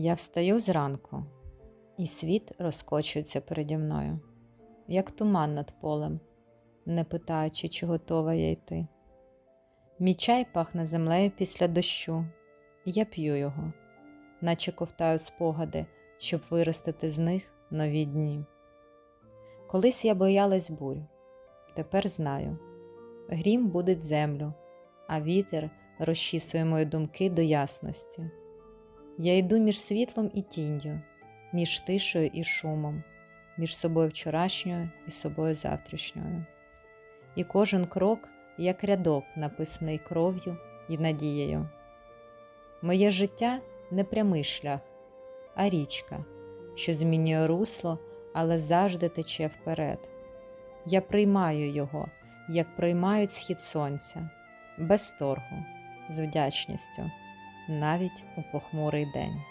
Я встаю зранку, і світ розкочується переді мною, як туман над полем, не питаючи, чи готова я йти. Мій чай пахне землею після дощу, і я п'ю його, наче ковтаю спогади, щоб виростити з них нові дні. Колись я боялась бурь, тепер знаю. Грім будить землю, а вітер розчісує мої думки до ясності. Я йду між світлом і тінню, між тишею і шумом, між собою вчорашньою і собою завтрашньою. І кожен крок, як рядок, написаний кров'ю і надією. Моє життя не прямий шлях, а річка, що змінює русло, але завжди тече вперед. Я приймаю його, як приймають схід сонця, без торгу, з вдячністю, навіть у похмурий день.